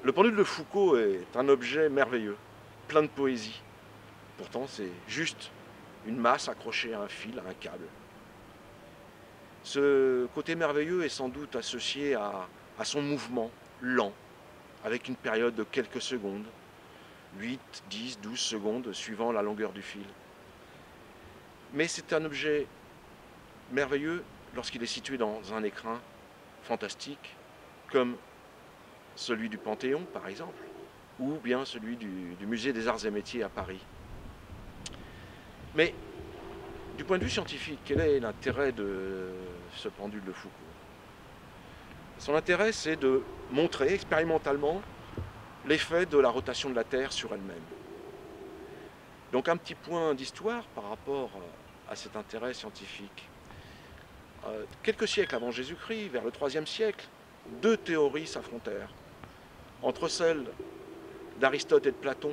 Le pendule de Foucault est un objet merveilleux, plein de poésie. Pourtant, c'est juste une masse accrochée à un fil, à un câble. Ce côté merveilleux est sans doute associé à son mouvement lent, avec une période de quelques secondes, 8, 10, 12 secondes, suivant la longueur du fil. Mais c'est un objet merveilleux lorsqu'il est situé dans un écrin fantastique, comme celui du Panthéon, par exemple, ou bien celui du Musée des Arts et Métiers à Paris. Mais du point de vue scientifique, quel est l'intérêt de ce pendule de Foucault? Son intérêt, c'est de montrer expérimentalement l'effet de la rotation de la Terre sur elle-même. Donc un petit point d'histoire par rapport à cet intérêt scientifique. Quelques siècles avant Jésus-Christ, vers le IIIe siècle, deux théories s'affrontèrent. Entre celle d'Aristote et de Platon,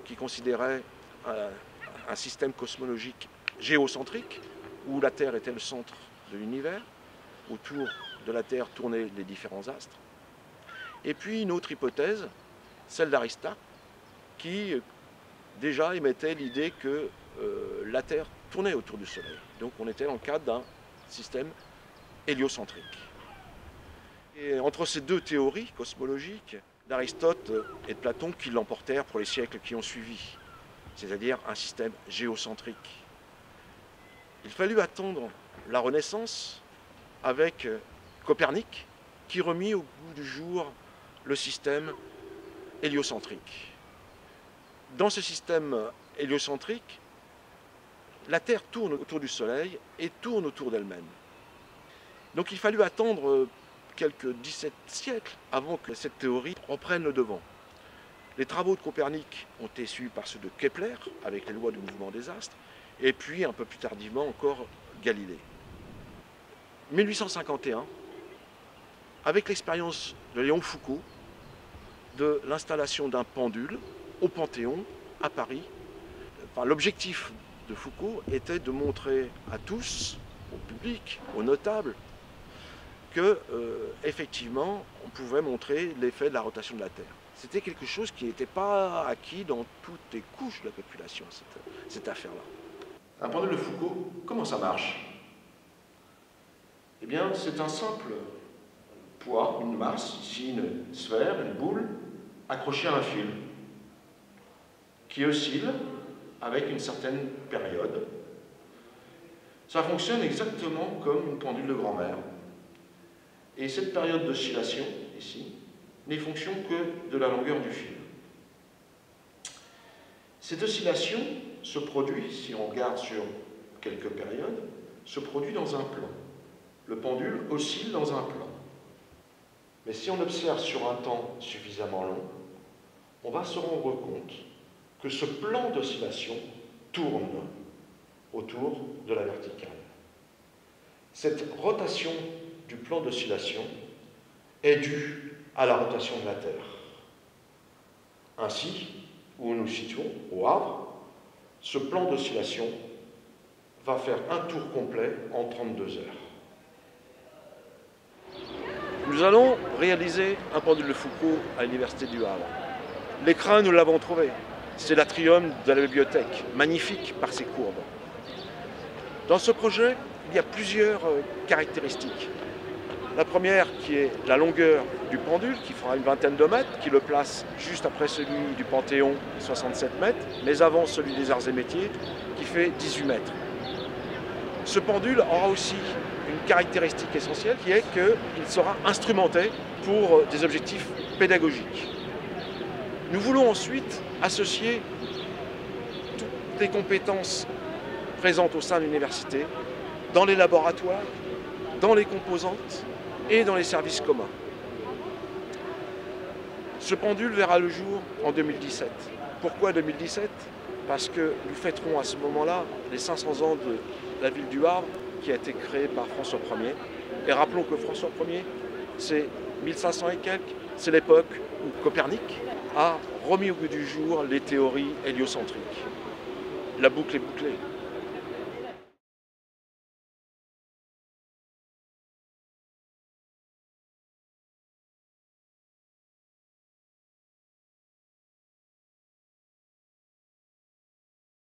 qui considéraient un système cosmologique géocentrique, où la Terre était le centre de l'univers, autour de la Terre tournaient les différents astres. Et puis une autre hypothèse, celle d'Aristote, qui déjà émettait l'idée que la Terre tournait autour du Soleil. Donc on était dans le cadre d'un système héliocentrique. Et entre ces deux théories cosmologiques, d'Aristote et de Platon, qui l'emportèrent pour les siècles qui ont suivi, c'est-à-dire un système géocentrique. Il fallut attendre la Renaissance avec Copernic, qui remit au goût du jour le système héliocentrique. Dans ce système héliocentrique, la Terre tourne autour du Soleil et tourne autour d'elle-même. Donc il fallut attendre quelques 17 siècles avant que cette théorie reprenne le devant. Les travaux de Copernic ont été suivis par ceux de Kepler, avec les lois du mouvement des astres, et puis un peu plus tardivement encore Galilée. 1851, avec l'expérience de Léon Foucault, de l'installation d'un pendule au Panthéon, à Paris. Enfin, l'objectif de Foucault était de montrer à tous, au public, aux notables, que, effectivement, on pouvait montrer l'effet de la rotation de la Terre. C'était quelque chose qui n'était pas acquis dans toutes les couches de la population, cette affaire-là. Un pendule de Foucault, comment ça marche? Eh bien, c'est un simple poids, une masse, ici une sphère, une boule, accrochée à un fil, qui oscille avec une certaine période. Ça fonctionne exactement comme une pendule de grand-mère. Et cette période d'oscillation, ici, n'est fonction que de la longueur du fil. Cette oscillation se produit, si on regarde sur quelques périodes, se produit dans un plan. Le pendule oscille dans un plan. Mais si on observe sur un temps suffisamment long, on va se rendre compte que ce plan d'oscillation tourne autour de la verticale. Cette rotation du plan d'oscillation est due à la rotation de la Terre. Ainsi, où nous nous situons, au Havre, ce plan d'oscillation va faire un tour complet en 32 heures. Nous allons réaliser un pendule de Foucault à l'Université du Havre. L'écrin, nous l'avons trouvé. C'est l'atrium de la bibliothèque, magnifique par ses courbes. Dans ce projet, il y a plusieurs caractéristiques. La première qui est la longueur du pendule, qui fera une vingtaine de mètres, qui le place juste après celui du Panthéon, 67 mètres, mais avant celui des Arts et Métiers, qui fait 18 mètres. Ce pendule aura aussi une caractéristique essentielle, qui est qu'il sera instrumenté pour des objectifs pédagogiques. Nous voulons ensuite associer toutes les compétences présentes au sein de l'université, dans les laboratoires, dans les composantes et dans les services communs. Ce pendule verra le jour en 2017. Pourquoi 2017? Parce que nous fêterons à ce moment-là les 500 ans de la ville du Havre, qui a été créée par François Ier. Et rappelons que François Ier, c'est 1500 et quelques, c'est l'époque où Copernic a remis au goût du jour les théories héliocentriques. La boucle est bouclée.